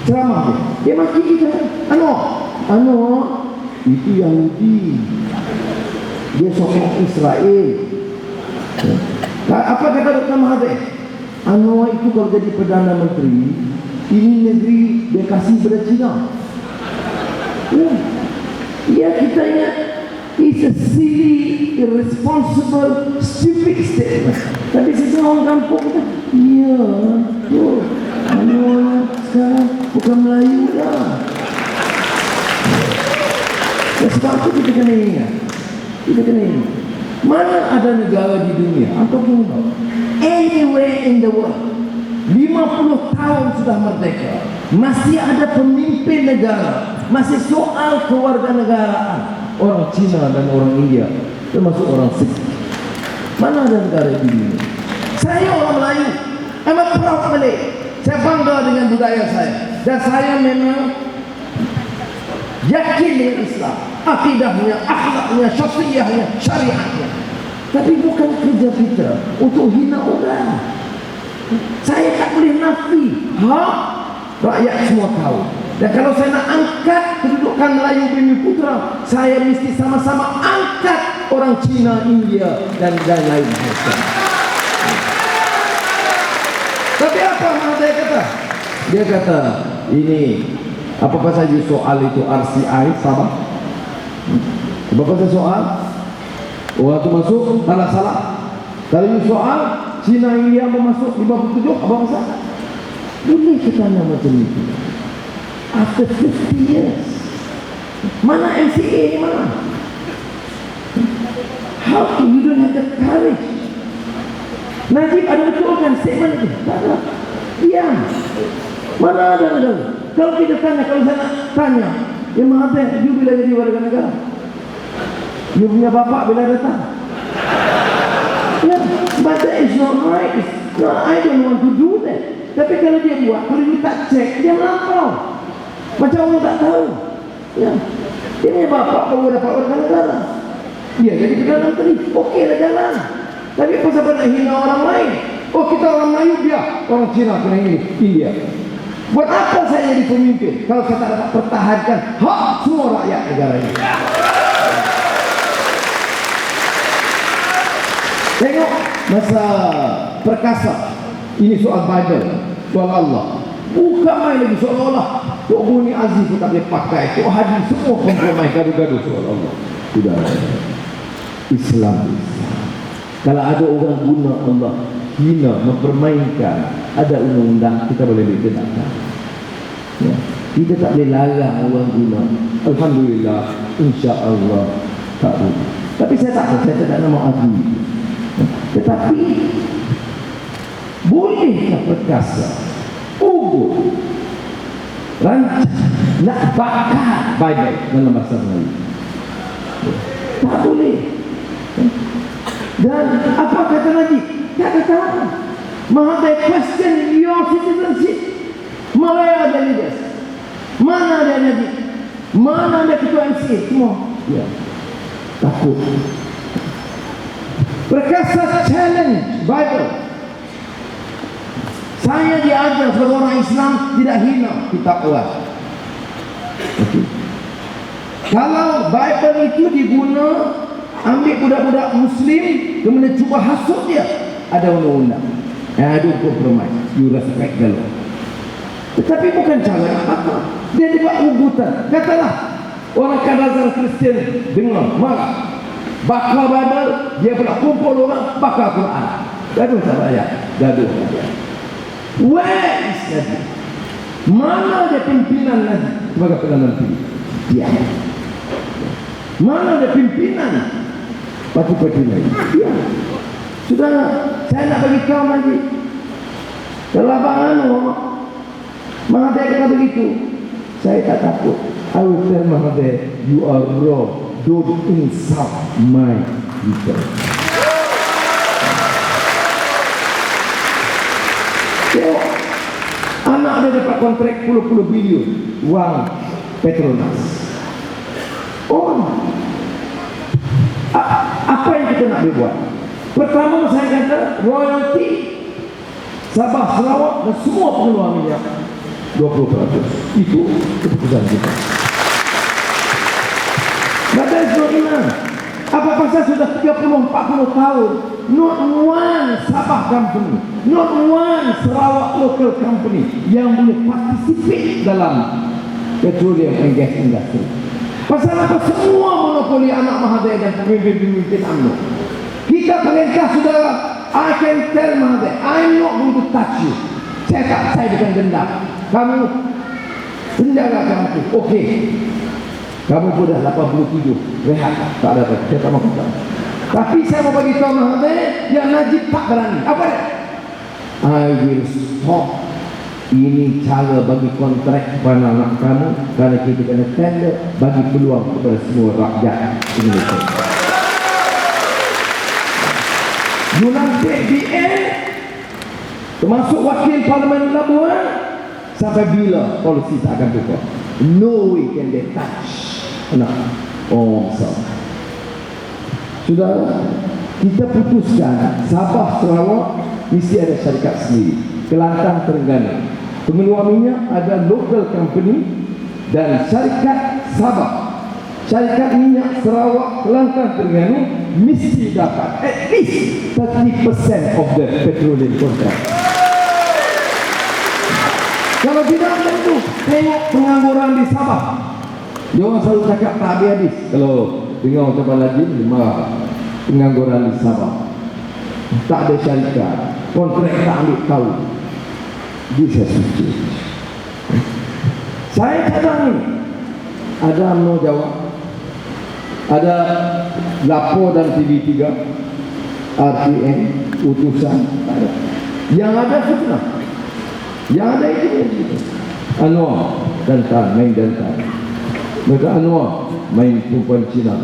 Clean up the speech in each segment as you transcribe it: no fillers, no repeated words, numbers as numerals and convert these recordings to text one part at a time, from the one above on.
ceramah dia maki kita. Itu Yahudi, dia sokong Israel. Apa kata Dr. Mahathir? Anwar itu kalau jadi Perdana Menteri, ini negeri dia kasih pada China. Ya, kita ingat, it's a silly, irresponsible, stupid statement. Tapi semua orang kampung kita, ya, Anwar sekarang bukan Melayu dah. Sebab itu kita kena ingat, mana ada negara di dunia ataupun anywhere in the world 50 tahun sudah merdeka, masih ada pemimpin negara, masih soal kewarganegaraan orang Cina dan orang India, termasuk orang Sikh. Mana ada negara di dunia? Saya orang Melayu, I'm a proud Malay. Saya bangga dengan budaya saya, dan saya memang yakin dengan Islam, akidahnya, akhlaknya, syafi'iyahnya, syariatnya. Tapi bukan kerja kita untuk hina orang. Saya tak boleh nafi rakyat semua tahu. Dan kalau saya nak angkat kedudukan Melayu Bumiputera, saya mesti sama-sama angkat orang Cina, India dan lain macam. Tapi apa Mahathir kata? Dia kata ini apa saja soal itu RCI sama. Apa saja soal? Waktu masuk salah. Kalau soal Cina India mau masuk 57, apa masalah? Boleh kita tanya macam itu. After 50 years, mana MCA ni mana? How come you don't have the courage? Najib ada betul kan statement itu? Tak ada. Diam. Mana ada? Kalau kita tanya, kalau saya nak tanya, ya Mahathir, you bila jadi warga negara? You punya bapak bila datang? Yeah, but that is not right. No, I don't want to do that. Tapi kalau dia buat, kalau dia tak cek, dia melampau. Macam orang tak tahu. Ya, ini bapak baru dapat warga negara. Dia jadi Perdana Menteri, okeylah jalan. Tapi apa sebab nak hina orang lain? Oh, kita orang Melayu, dia orang Cina kena ini, India. Buat apa saya jadi pemimpin kalau saya tak dapat pertahankan hak semua rakyat negara ini? Tengok masa perkasa, ini soal Bible, soal Allah. Bukan main lagi seolah-olah Tok Buni Aziz pun tak boleh pakai, Tok Hadi semua kompromi gaduh-gaduh soal Allah. Sudah Islam. Kalau ada orang guna Allah, hina, mempermainkan, ada undang-undang, kita boleh dikenakan. Ya. Kita tak boleh larang orang guna. Alhamdulillah, insya-Allah tak boleh. Tapi saya tak nak adu. Tetapi bolehkah perkasa ugut rancang nak bakar Bible dalam bahasa Melayu? Tak boleh. Dan apa kata Najib? Tak kata Mahathir question your citizenship. Mana ada leaders? Mana ada Najib? Mana ada ketua MCA? Semua ya, takut. Perkasa challenge Bible. Saya diajar sebagai orang Islam tidak hina kitab Allah. Okay. Kalau Bible itu diguna, ambil budak-budak Muslim, kemudian cuba hasut dia, ada undang-undang. Ada kompromi. You respect the law. Tetapi bukan cara apa. Dia dibuat ugutan. Katalah orang Kadazan Kristian dengar, marah. Bakar Bible, dia pula kumpul orang bakar Quran. Gaduh tak rakyat? Gaduh rakyat. Where is Najib? Mana dia pimpinan Najib sebagai Perdana Menteri? Dia. Mana dia pimpinan parti-parti lain? Dia. Sudah, saya nak bagi kau Najib. Kalau abang Mahathir kata begitu, saya tak takut. I will tell Mahathir, you are wrong. Don't insult my people. So, anak dia dapat kontrak puluh-puluh bilion wang Petronas. Oh, apa yang kita nak buat? Pertama saya kata royalty Sabah, Sarawak dan semua pengeluar minyak 20%. Itu keputusan kita. Maka Islam, apa pasal sudah 30-40 tahun, not one Sabah company, not one Sarawak local company yang boleh participate dalam petroleum and gas industry. Pasal apa semua monopoli anak Mahathir dan pemimpin-pemimpin UMNO. Kita perintah saudara, I can tell Mahathir, I'm not going to touch you. Saya bukan dendam. Kamu penjarakan aku. Okey. Kamu pun dah 87, rehat, tak ada apa. Saya tak mau kata. Tapi saya mau bagi tahu Mahathir, yang Najib tak berani. Apa dia? I will stop. Ini cara bagi kontrak kepada anak kamu, kerana kita kena tender bagi peluang kepada semua rakyat Indonesia. United BN termasuk wakil Parlimen Labuan, sampai bila polisi tak akan tukar? No way can they touch anak besar. Sudah, kita putuskan Sabah Sarawak mesti ada syarikat sendiri. Kelantan Terengganu, pengeluar minyak ada local company dan syarikat Sabah. Syarikat minyak Sarawak, Kelantan Terengganu mesti dapat at least 30% of the petroleum contract. Kalau tidak tentu, tengok pengangguran di Sabah. Dia orang selalu cakap tak habis. Kalau dengar ucapan lagi, marah. Pengangguran di Sabah, tak ada syarikat, kontrak tak ambil tahu. This has to change. Saya cadang ni, ada UMNO jawab, ada lapor dan TV3, RTN, utusan, ada. Yang ada fitnah, yang ada itu Anwar dan Tan, main dan Tan. Mereka Anwar main perempuan Cina.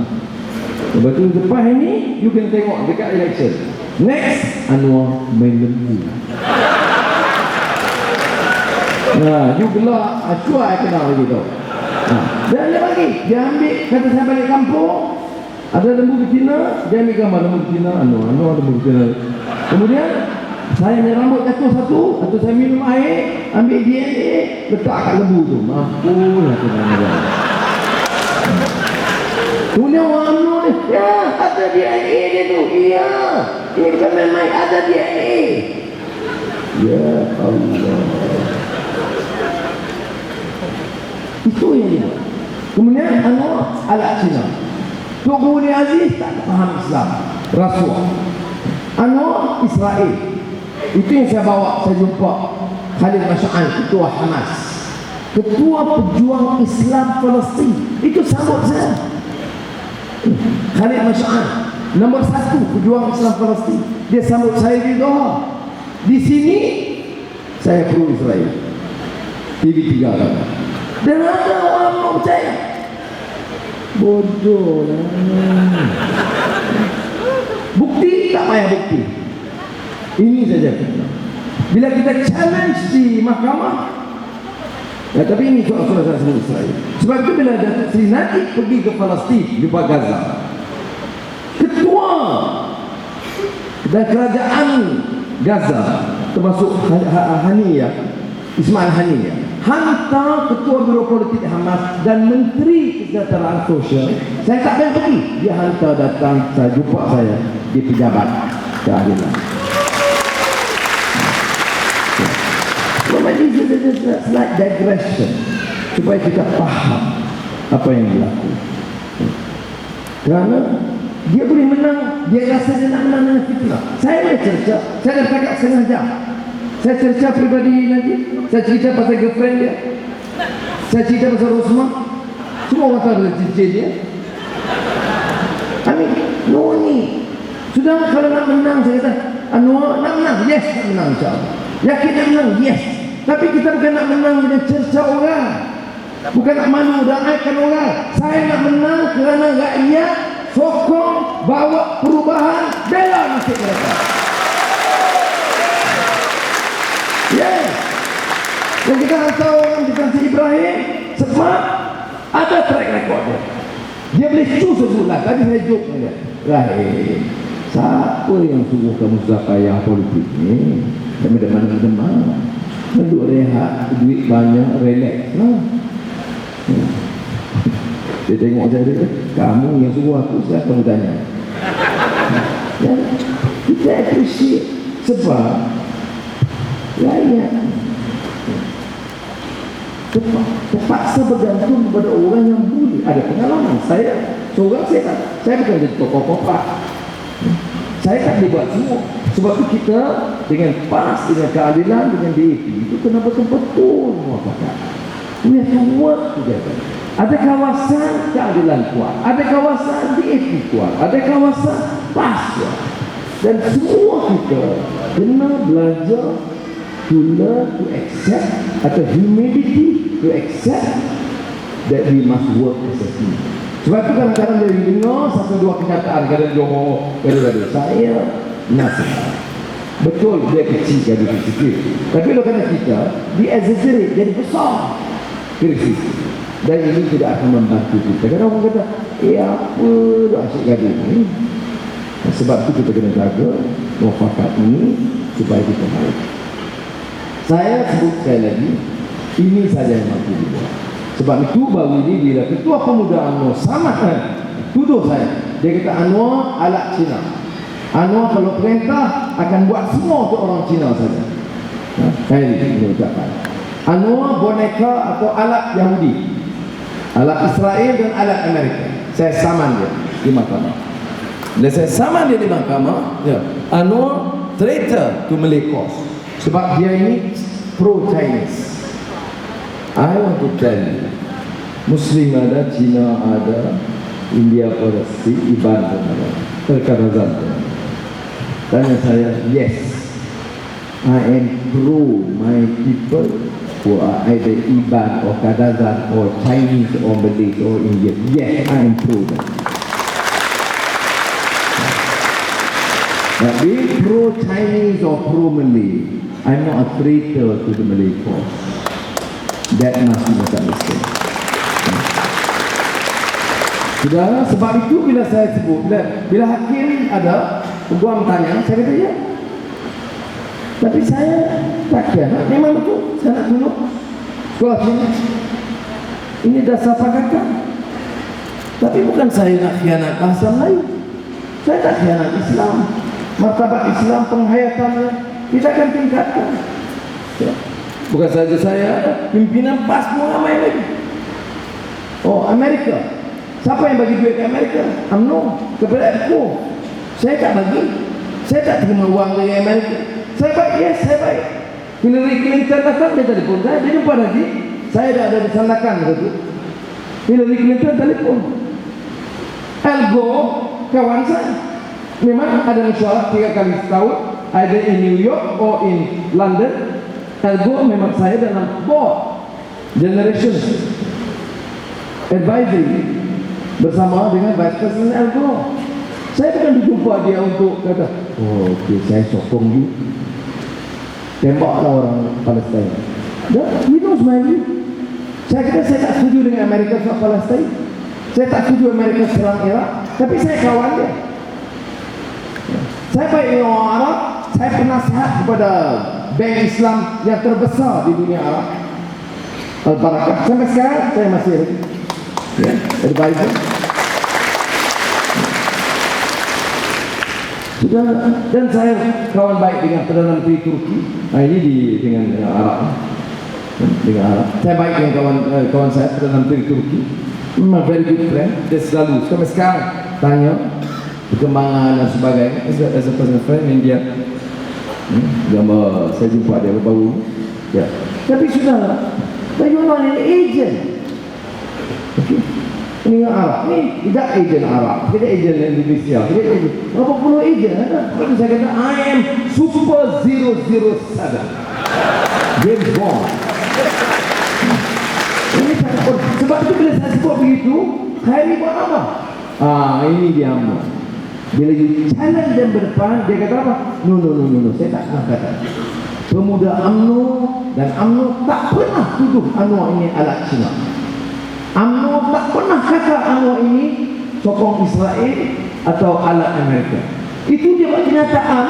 Lepas tu lepas ini, you can tengok dekat election. Next, Anwar main lembu. Nah, you gelak, sure I kenal lagi tu. Dan ada lagi, dia ambil, kata saya balik kampung, ada lembu betina, dia ambil gambar lembu betina, Anwar lembu betina. Kemudian, saya ambil rambut jatuh satu, atau saya minum air, ambil DNA, letak kat lembu tu. Mampulah tu nama. Kemudian orang UMNO ni, ya ada DNA dia tu. Iya, ini bukan main-main, ada DNA. Ya Allah. Itu yang dia. Kemudian Anwar alat Cina. Tok Guru Aziz tak faham Islam, rasuah. Anwar Israel. Itu yang saya bawa, saya jumpa Khalid Mash'al, ketua Hamas, ketua pejuang Islam Palestin. Itu sambut saya. Khalid Mash'al, nombor 1 pejuang Islam Palestin. Dia sambut saya di Doha. Di sini saya pro Israel. TV3 kan. Dan ada orang mau percaya. Bodoh lah. Bukti tak payah bukti. Ini saja. Bila kita challenge di mahkamah, ya, tapi ini soal-soal saya sebut Israel. Sebab itu bila Datuk Seri Najib pergi ke Palestin, di Gaza, ketua dan kerajaan Gaza, termasuk Haniyah, Ismail Haniyah, hantar ketua biro politik Hamas dan menteri kesejahteraan sosial. Saya tak payah pergi, dia hantar datang, saya jumpa saya di pejabat keadilan. Ini slight digression supaya kita faham apa yang berlaku. Kerana dia boleh menang, dia rasa dia nak menang dengan fitnah. Saya boleh cerita, saya dah cakap setengah jam. Saya cerita pribadi nanti, saya cerita pasal girlfriend dia, saya cerita pasal Rosmah. Semua orang tahu dari cincin dia. Amin, no ni. Sudah kalau nak menang, saya kata Anwar nak menang, yes nak menang insyaAllah. Yakin nak menang, yes. Tapi kita bukan nak menang dengan cerca orang, bukan nak malu dan aibkan orang. Saya nak menang kerana rakyat sokong, bawa perubahan, bela nasib mereka. Yes. Dan kita hantar orang di Tansi Ibrahim sebab ada track record dia. Dia boleh susah sebulan. Tadi saya joke dengan dia, Rahim, siapa yang suruh kamu zakayah politik ni? Kami dah mana-mana. Duduk rehat, duit banyak, relax lah. Dia tengok saya, kamu yang suruh aku, saya akan bertanya. Dan kita appreciate sebab rakyat terpaksa bergantung kepada orang yang boleh. Ada pengalaman saya seorang, saya bukan jadi tokoh kopak, saya tak dibuat semua. Sebab itu kita dengan PAS, dengan keadilan, dengan DAP itu kena betul-betul muafakat. We have to work together. Ada kawasan keadilan kuat, ada kawasan DAP kuat, ada kawasan PAS kuat, dan semua kita kena belajar to learn to accept, atau humility to accept that we must work as a team. Sebab itu kadang-kadang dia dengar satu dua kenyataan, kadang Johor, kadang-kadang saya nasihat. Betul dia kecil dari sikit, tapi kalau kita di exaggerate jadi besar krisis, dan ini tidak akan membantu kita. Kadang orang kata, apa dah asyik gaduh ni. Sebab itu kita kena jaga muafakat ini supaya kita baik. Saya sebut sekali lagi, ini saja yang mampu dibuat. Sebab itu baru ini bila Ketua Pemuda UMNO sama tuduh saya, dia kata Anwar alat Cina. Anwar kalau perintah akan buat semua untuk orang Cina saja. Saya ini ucapkan. Anwar boneka atau alat Yahudi, alat Israel dan alat Amerika. Saya saman dia di mahkamah. Bila saya saman dia di mahkamah, ya, Anwar traitor to Malay cause. Sebab dia ini pro-Chinese. I want to tell you, Muslim ada, Cina ada, India pada Iban pun ada, Terkadazan pun ada. Tanya saya, yes, I am pro my people who are either Iban or Kadazan or Chinese or Malay or Indian. Yes, I am pro them. But being pro-Chinese or pro-Malay, I'm not a traitor to the Malay cause. That must be misunderstood. Saudara, sebab itu bila saya sebut, bila hakim ada peguam tanya, saya kata ya. Tapi saya tak kira, memang betul saya nak tunduk sekolah sini. Ini dasar pakatan. Tapi bukan saya nak khianat bahasa Melayu. Saya tak khianat Islam. Martabat Islam, penghayatannya kita akan tingkatkan. Ya. Bukan saja saya, pimpinan PAS semua ramai lagi. Oh, Amerika. Siapa yang bagi duit ke Amerika? UMNO kepada aku. Saya tak bagi. Saya tak terima wang dari Amerika. Saya baik, yes, saya baik. Hillary Clinton datang, dia telefon saya, dia jumpa lagi. Saya dah ada di Sandakan gitu. Hillary Clinton telefon. Al Gore, kawan saya, memang ada mesyuarat 3 kali setahun, either in New York or in London. Al Gore memang saya dalam board Generation Advisory bersama dengan Vice President Al Gore. Saya bukan dijumpa dia untuk kata, oh okey, saya sokong you, tembaklah orang Palestin. Dan he knows my view. Saya kata saya tak setuju dengan Amerika serang Palestin. Saya tak setuju Amerika serang Iraq. Tapi saya kawan dia. Saya baik dengan orang Arab. Saya penasihat kepada bank Islam yang terbesar di dunia Arab, Al-Barakah. Sampai sekarang saya masih advisor. Sudah, dan saya kawan baik dengan Perdana Menteri Turki. Ini dengan Arab. Dengan Arab. Saya baik dengan kawan saya Perdana Menteri Turki. Memang very good friend. Dia selalu sampai sekarang tanya perkembangan dan sebagainya. As a personal friend in India. Saya jumpa dia baru. Ya. Tapi sudah, bagaimana ini agent? Okay. Ini Arab, ini tidak agent Arab, tidak agent Indonesia, tidak agent. Berapa puluh agent? Kalau saya kata, I am Super 007, James Bond. Ini sebab itu bila saya sebut begitu, saya ini buat apa? Ini dia UMNO. Bila you challenge dan berdepan, dia kata apa? No, saya tak pernah kata. Pemuda UMNO dan UMNO tak pernah tuduh Anwar ini alat Cina. UMNO tak pernah kata Anwar ini sokong Israel atau alat Amerika. Itu dia buat kenyataan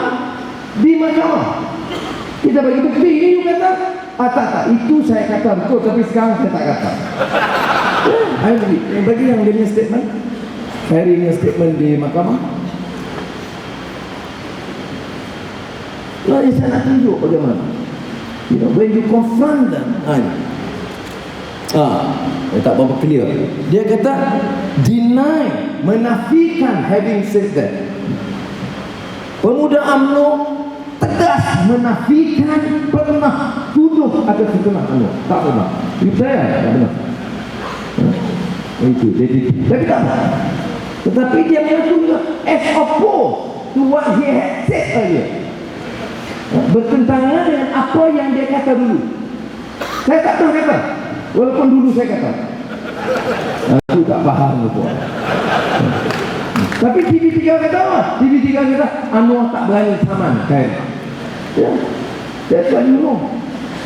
di mahkamah. Kita bagi bukti, ini you kata Tak, itu saya kata betul, tapi sekarang saya tak kata. Yang bagi yang dia punya statement, saya punya statement di mahkamah. Lalu saya nak tunjuk bagaimana, when you confront them, tak berapa clear. Dia kata deny, menafikan having said that. Pemuda UMNO tegas menafikan pernah tuduh ada fitnah UMNO. Tak pernah. Itu saya tak benar. Itu jadi, tapi tak benar. Tetapi dia mengaku as opposed to what he had said earlier. Bertentangan dengan apa yang dia kata dulu. Saya tak pernah kata, walaupun dulu saya kata. Aku tak faham itu. Tapi TV3 kata apa? TV3 kata Anwar tak berani saman kan. That's what you know.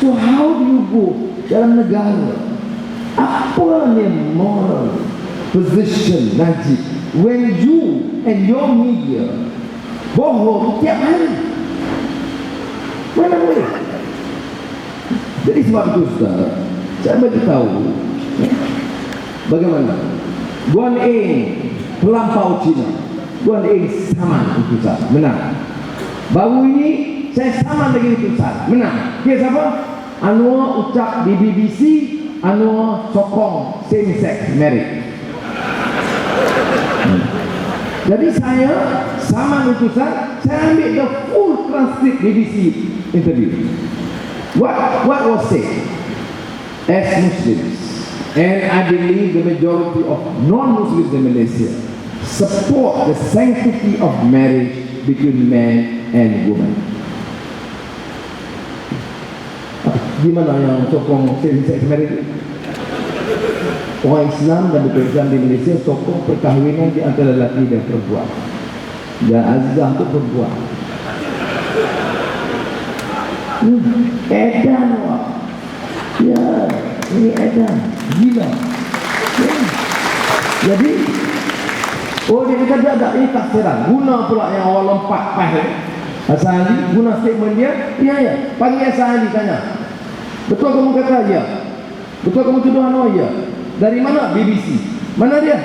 So how do you go dalam negara? Apa ni moral position Najib when you and your media bohong tiap hari? Mana boleh? Jadi sebab itu saudara, saya beritahu bagaimana Guan Eng terlampau Cina, Guan Eng sama utusan, menang. Baru ini saya sama lagi utusan, menang. Kes apa? Anwar ucap di BBC, Anwar sokong same sex marriage. Jadi saya sama utusan, saya ambil the full transcript BBC interview. What was said as Muslims, and I believe the majority of non-Muslims in Malaysia support the sanctity of marriage between man and woman. Gimana yang sokong same-sex marriage? Orang Islam dan betul Islam di Malaysia sokong perkahwinan di antara lelaki dan perempuan. Dan Azizah itu perempuan. Edan, wah. Ya, ini edan. Gila. Ya. Jadi, dia kata tak, ini tafsiran. Guna pula yang awal lompat pahit. Hasan Ali guna statement dia. Ya. Panggil Hasan Ali tanya. Betul kamu kata ya? Betul kamu tuduh Anwar ya? Dari mana? BBC. Mana dia?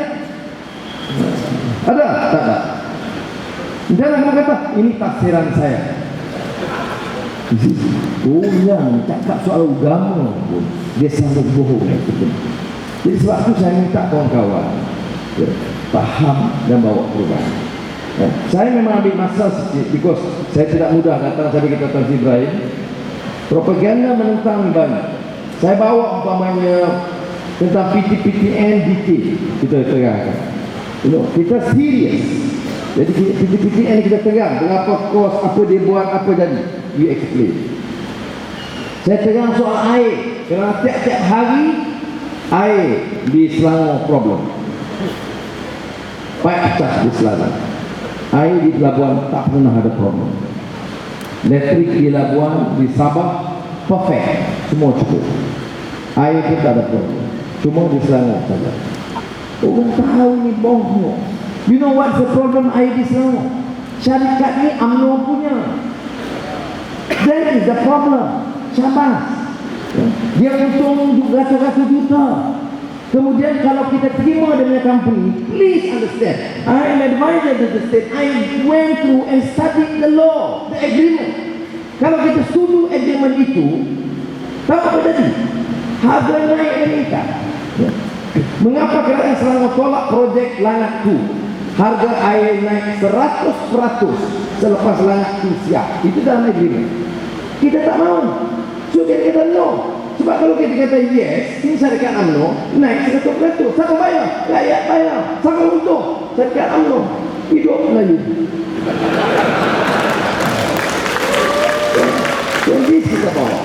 Ada? Tak ada. Jangan kamu kata ini tafsiran saya. Yang cakap soal agama pun dia sanggup bohong. Jadi sebab itu saya minta kawan-kawan faham dan bawa perubahan. Saya memang ambil masa sikit because saya tidak mudah datang sampai kita Tan Ibrahim. Propaganda menentang banyak. Saya bawa umpamanya tentang PTPTN detail kita terangkan. Kita serius. Jadi PTPTN kita terang berapa kos, apa dia buat, apa jadi. We explain. Saya terang soal air. Kerana tiap-tiap hari air di Selangor problem. Pipe pecah di Selangor. Air di Labuan tak pernah ada problem. Elektrik di Labuan, di Sabah perfect, semua cukup. Air pun tak ada problem. Cuma di Selangor saja. Orang tahu ni bohong. You know what's the problem air di Selangor? Syarikat ni UMNO punya. That is the problem. Syabas. Dia untung ratus-ratus juta. Kemudian kalau kita terima dengan company, please understand, I am advisor to the state. I went through and studied the law, the agreement. Kalau kita setuju agreement itu, tahu apa tadi? Harga naik meningkat. Mengapa kerajaan Selangor tolak projek Langat 2? Harga air naik 100% selepas Langat 2 siap. Itu dalam agreement. Kita tak mau. So kita no. Sebab kalau kita kata yes, ini syarikat UMNO naik 100%. Siapa bayar? Rakyat bayar. Siapa untung? Syarikat UMNO. Hidup Melayu. Jadi kita bawa.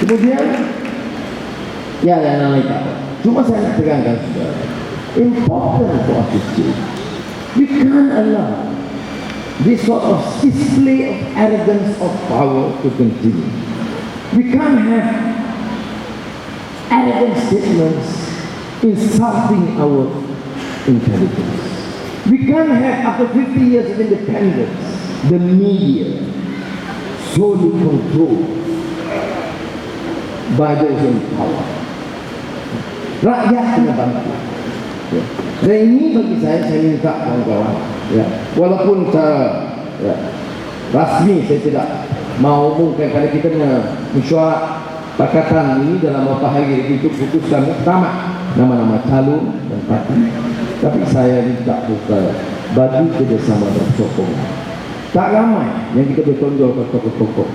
Kemudian yang lain tak. Cuma saya nak terangkan saudara, important for us to see. We can't allow this sort of display of arrogance of power to continue. We can't have arrogant statements insulting our intelligence. We can't have, after 50 years of independence, the media solely control by those in power. Rakyat kena bantu. Ya. Dan ini bagi saya minta kawan-kawan, ya, walaupun saya rasmi saya tidak mau umumkan kerana kita mesyuarat pakatan ini dalam beberapa hari itu putuskan utama nama-nama calon dan parti. Tapi saya minta buka bagi kerjasama dan sokongan. Tak ramai yang kita bertonjol ke tokoh-tokoh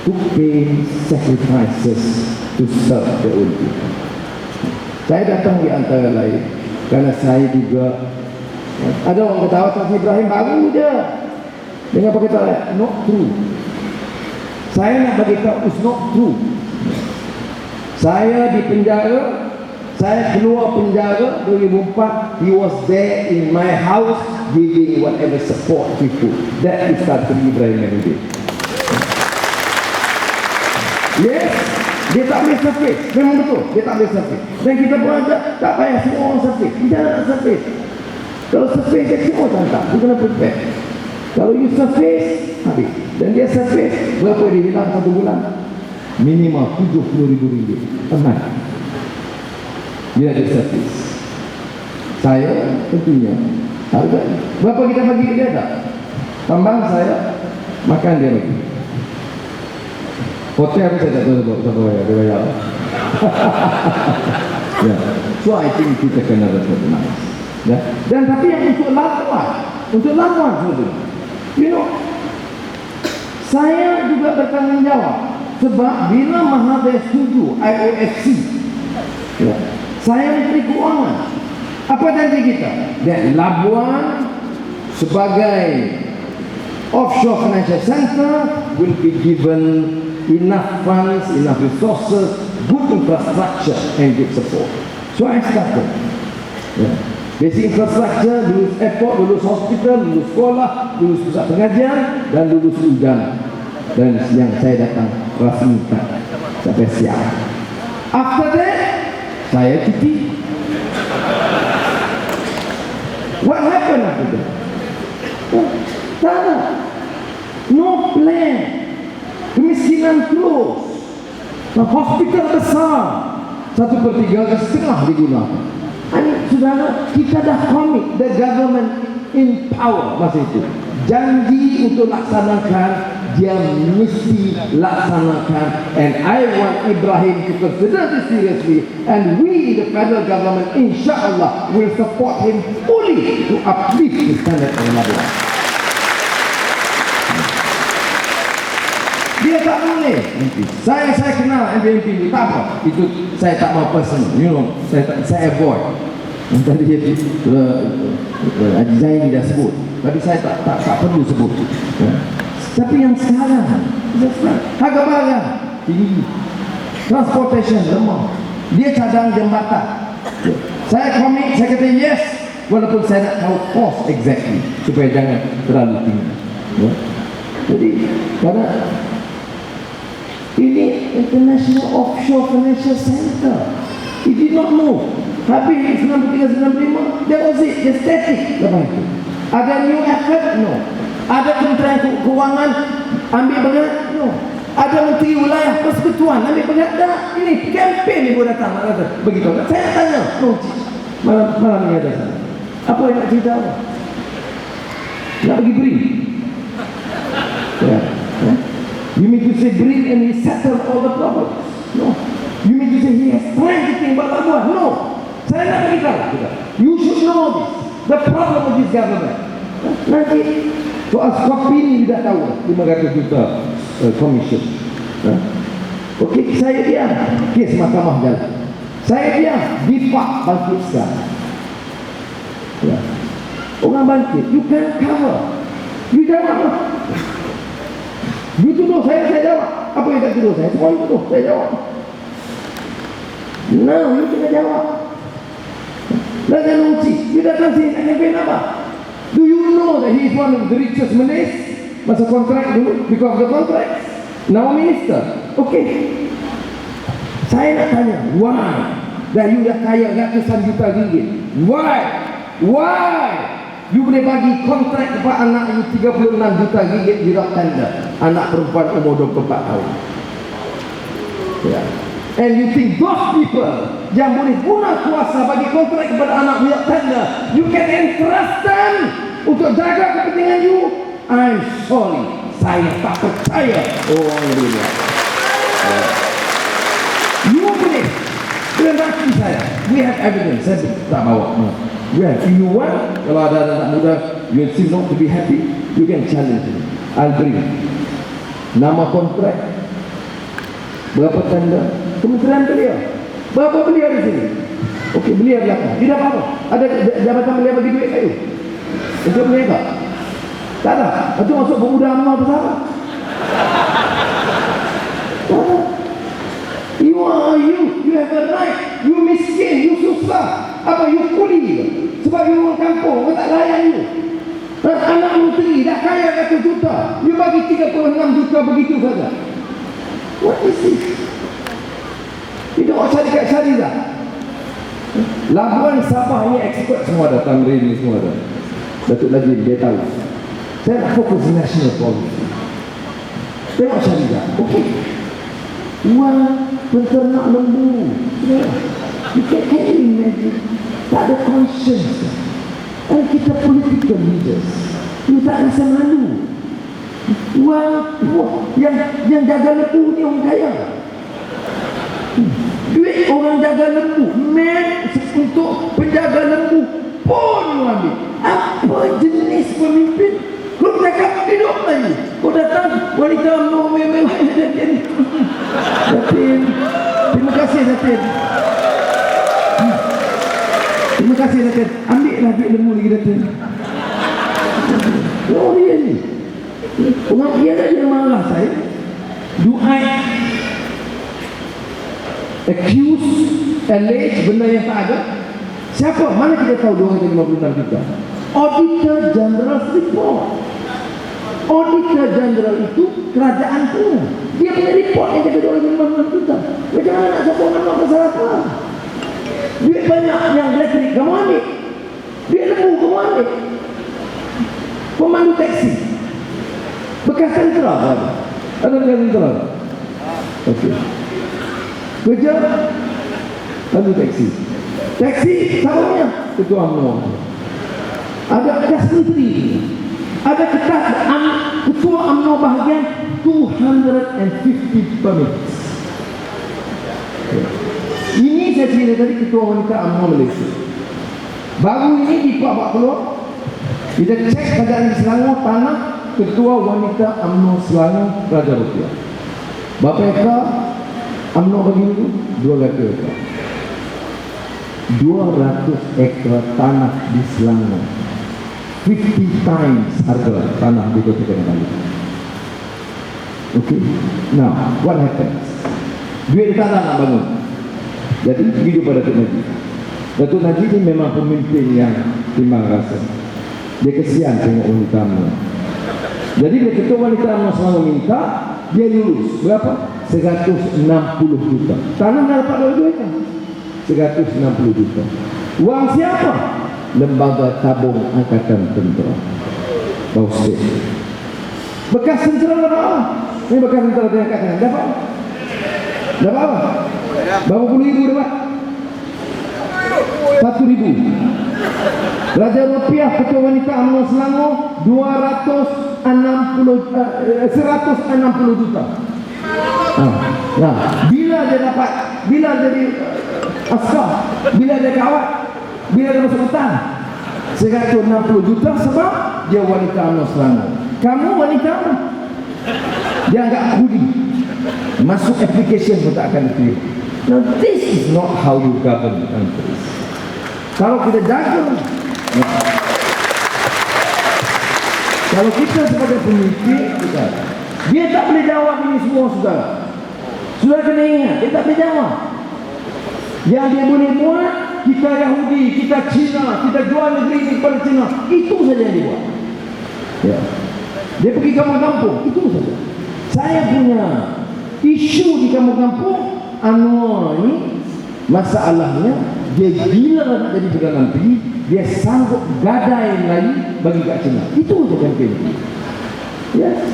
to pay sacrifices to serve the own people. Saya datang di antara lain kerana saya juga ada orang ketawa Tuan Ibrahim baru je dengan perkataan not true. Saya nak bagi tahu it's not true. Saya di penjara, saya keluar penjara 2004. He was there in my house giving whatever support he could. That is Tuan Ibrahim Mahmudin. Yes, dia tak boleh surface. Memang betul, dia tak boleh surface. Dan kita pun ada, tak payah semua orang surface. Kita nak surface. Kalau surface, dia semua tak. Dia kena prepare. Kalau you surface, habis. Dan dia surface, berapa dia hilang satu bulan? Minimal RM70,000 per month. Dia ada surface. Saya tentunya harga. Berapa kita bagi dia tak? Tambang saya, makan dia lagi. Hotel aku saya tak tahu siapa bayar, dia bayar. Ya. So I think kita kena recognize. Ya. Dan tapi yang untuk lawan saudara. You know, saya juga bertanggung jawab sebab bila Mahathir setuju IOFC, ya, saya Menteri Keuangan. Apa janji kita? Dan Labuan sebagai offshore financial center will be given enough funds, enough resources, good infrastructure and good support. So I started. Yeah. Basic infrastructure, lulus airport, lulus hospital, lulus sekolah, lulus pusat pengajian dan lulus udara. Dan yang saya datang rasmi sampai siang. After that, saya cuti. What happened after that? Tak ada. No plan. Kemiskinan terus. Nah, hospital besar 1/3 ke setengah digunakan. Ini saudara, kita dah komit, the government in power masa itu. Janji untuk laksanakan, dia mesti laksanakan. And I want Ibrahim to consider this seriously. And we, the federal government, insyaAllah, will support him fully to uplift the standard of Labuan. Dia tak boleh. Saya kenal MPMP itu tak apa. Itu saya tak mau personal. You know, saya avoid. Yang tadi Haji Zaini dah sebut. Tapi saya tak perlu sebut. Ya. Tapi yang sekarang, harga barang tinggi, transportation lemah. Dia cadang jambatan. Ya. Saya komit, saya kata yes, walaupun saya nak tahu cost exactly supaya jangan terlalu tinggi. Ya. Jadi karena ini International Offshore Financial Center. It did not move. Habis 93-95, that was it. Just static. Lepas itu ada new effort? No. Ada Kementerian Keuangan ambil berat? No. Ada Menteri Wilayah Persekutuan ambil berat? Tak. Ini kempen ni boleh datang. Begitu. Saya tanya. No. Malam ni ada sana. Apa yang nak cerita? Nak pergi beri? Ya. You mean to say bring and he settle all the problems? No. You mean to say he has planned to think about Labuan? No. Saya nak beritahu. You should know this. The problem of this government. Nanti soal kopi ini tidak tahu 500 juta commission. Okey, saya diam. Kes mahkamah jalan. Saya diam. Difak bangkit sekarang. Ya. Orang bangkit. You can cover. You jawab. You tuduh saya jawab. Apa yang tak tuduh saya? Semua you tuduh, saya jawab. No, you kena jawab. Jangan lunci. You datang sini nak campaign apa? Do you know that he is one of the richest Malays? Masa kontrak dulu, because of the contract. Now minister. Okay. Saya nak tanya, why? Dah you dah kaya ratusan juta ringgit. Why? Why? You boleh bagi kontrak kepada anak you 36 juta ringgit di rock tender. Anak perempuan umur 24 tahun. Ya. And you think those people yang boleh guna kuasa bagi kontrak kepada anak minyak tanda, you can entrust them untuk jaga kepentingan you? I'm sorry, saya tak percaya orang yang boleh. You boleh. Dengan baki saya, we have evidence. Saya tak bawa. We have. If you want, kalau ada anak muda, you still not to be happy, you can challenge me. I'll bring nama kontrak, berapa tanda, kementerian beliau, berapa beliau di sini. Okey, beliau belakang. Tidak apa-apa. Ada jabatan beliau bagi duit kayu untuk beliau tak? Tak ada. Itu masuk pemuda UMNO bersama. You have a right. You miskin, you susah. Apa, you kuli. Sebab you orang kampung, orang tak layan you. Anak menteri dah kaya 100 juta, you bagi 36 juta begitu saja. What is this? Tidak usah cari dah. Labuan Sabah ni expert semua dah, Tamrin ni semua dah. Datuk Najib dia tahu. Saya nak fokus di national policy. Tengok cari dah. Okey. Wah, penternak lembu. You can imagine. Tak ada conscience. Dan kita political leaders, you tak rasa malu. Wah, yang jaga lembu ni orang kaya. Duit orang jaga lembu, untuk penjaga lembu pun ambil. Apa jenis pemimpin? Kau cakap hidup lagi. Kau datang wanita UMNO mewah Datin. Terima kasih Datin. Terima kasih Datin. Ambil lah duit lembu lagi Datin. Oh dia ni. Orang dia dah dia marah saya. Do I accuse, allege benda yang tak ada? Siapa? Mana kita tahu 256 juta? Auditor General report. Auditor General itu kerajaan punya. Dia punya report yang jaga 256 juta. Macam mana nak siapa nak pasal apa? Duit banyak yang elektrik kamu ambil. Duit lembu kamu ambil. Pemandu taksi bekas tentera ada. Ada bekas tentera. Okey. Kerja lalu taksi. Taksi siapa ketua UMNO. Ada bekas menteri. Ada ketua UMNO bahagian 250 permits. Ini saya cerita tadi ketua wanita UMNO Malaysia. Baru ini dibawa keluar. Kita cek keadaan di Selangor, tanah ketua wanita UMNO Selangor Raja Rupiah. Berapa ekar UMNO bagi itu? 200 ekar. 200 ekar tanah di Selangor. 50 times harga tanah di Kota Kinabalu. Okay. Now, what happens? Duit tak nak bangun. Jadi hidup pada Datuk Najib. Datuk Najib ini memang pemimpin yang timbang rasa. Dia kesian tengok wanita UMNO. Jadi bila ketua wanita UMNO selalu minta, dia lulus. Berapa? 160 juta. Tanah dah dapat duit kan? 160 juta. Wang siapa? Lembaga Tabung Angkatan Tentera. Bausit. Bekas tentera berapa? Ini bekas tentera di angkatan. Dapat? Dapat apa? Berapa puluh ribu dapat? 1,000. Raja Rupiah ketua wanita UMNO Selangor 160 juta. Nah, bila dia dapat, bila jadi askar, bila dia kawat, bila dia masuk hutan, 160 juta sebab dia wanita UMNO Selangor. Kamu wanita UMNO, dia agak budi, masuk application pun tak akan diterima. Now this is not how you govern countries. Kalau kita jaga, kalau kita sebagai pemimpin, dia tak boleh jawab ini semua, saudara. Sudah kena ingat, dia tak boleh jawab. Yang dia boleh buat, kita Yahudi, kita Cina, kita jual negeri ini kepada Cina, itu saja yang dia buat. Ya. Dia pergi kampung-kampung, itu saja. Saya punya isu di kampung-kampung, Anwar ini masalahnya dia gila nak jadi Perdana Menteri, dia sanggup gadai lagi bagi kat Cina. Itu saja kempen. Yes.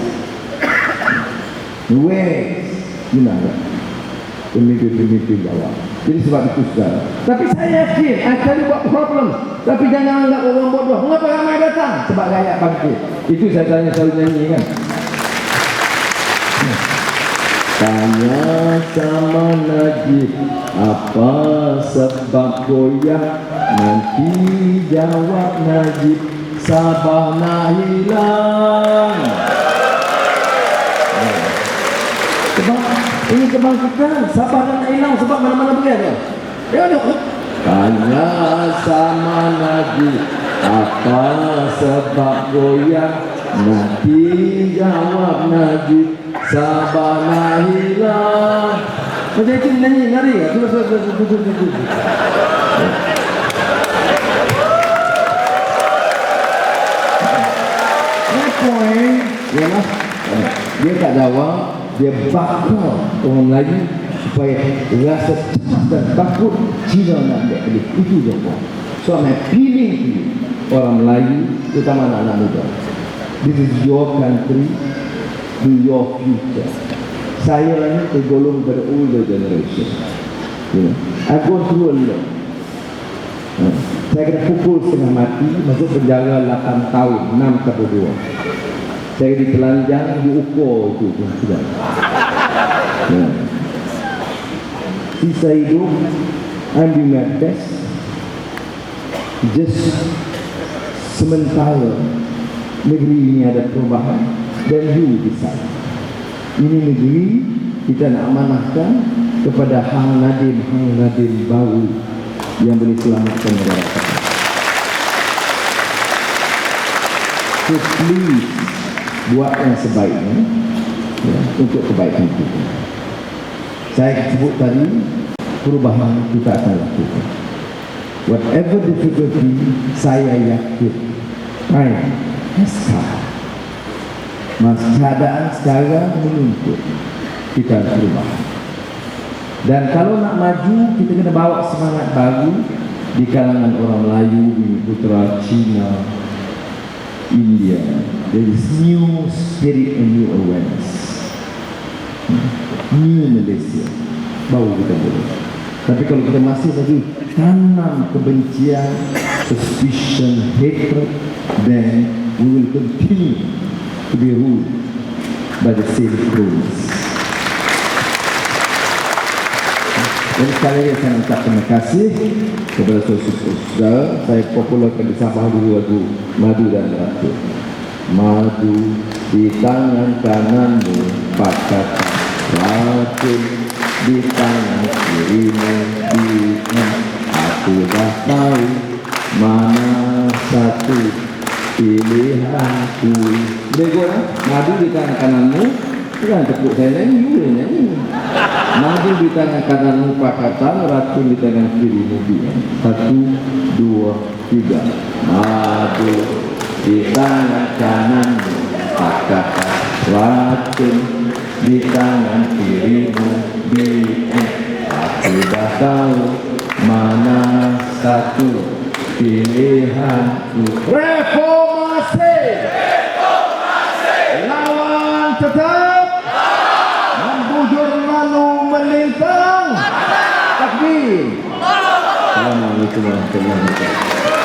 Where? Gimana? pemimpin jawab. Jadi sebab itu saudara. Tapi saya yakin akan buat problem. Tapi jangan anggap orang bodoh. Mengapa ramai datang? Sebab rakyat bangkit. Itu saya tanya selalu nyanyi kan. Tanya sama Najib, apa sebab goyah? Nanti jawab Najib, Sabah nak hilang. Sebab ini kebangkitan, Sabah nak hilang sebab mana-mana pergi ada. Ya ada. Tanya sama Najib, apa sebab goyah? Nanti jawab Najib, Sabah nak hilang. Macam itu nyanyi, nari ya? Poin ialah dia tak jawab, dia bakar orang Melayu supaya rasa cemas dan takut Cina nak ambil alih. Itu je poin. So I'm appealing to you, orang Melayu, terutama anak-anak muda. This is your country, do your future. Saya ni tergolong pada older generation. You know, I go through a lot. Saya kena pukul setengah mati, masuk penjara 8 tahun, 6 atau 2. Saya ditelanjang, diukur itu pun sudah. Sisa hidup, I'm doing my best. Just sementara negeri ini ada perubahan, dan you decide. Ini negeri kita nak amanahkan kepada Hang Nadim baru yang boleh selamatkan negara kita. So please buat yang sebaiknya ya, untuk kebaikan kita. Saya sebut tadi perubahan kita akan lakukan. Whatever difficulty, saya yakin time has come. Keadaan sekarang menuntut kita berubah. Dan kalau nak maju, kita kena bawa semangat baru di kalangan orang Melayu, di Putra, Cina, India. There is new spirit and new awareness. New Malaysia. Baru kita boleh. Tapi kalau kita masih lagi tanam kebencian, suspicion, hatred, then we will continue to be ruled by the same rules. Dan sekali lagi saya ucap terima kasih kepada saudara. Saya popularkan di Sabah dulu lagu Madu dan Ratu. Madu di tangan kananmu, pakat racun di tangan kirimu. Aku dah tahu mana satu pilihanku. Bego lah, madu di tangan kananmu. Jangan tepuk saya nyanyi, you boleh nyanyi. Madu di tangan kananmu pakatan, racun di tangan kirimu. 1, 2, 3. Madu di tangan kananmu pakatan, racun di tangan kirimu. Aku dah tahu mana satu pilihanku. Reformasi, lawan tetap, membujur lalu melintang. Takbir. Assalamualaikum warahmatullahi wabarakatuh.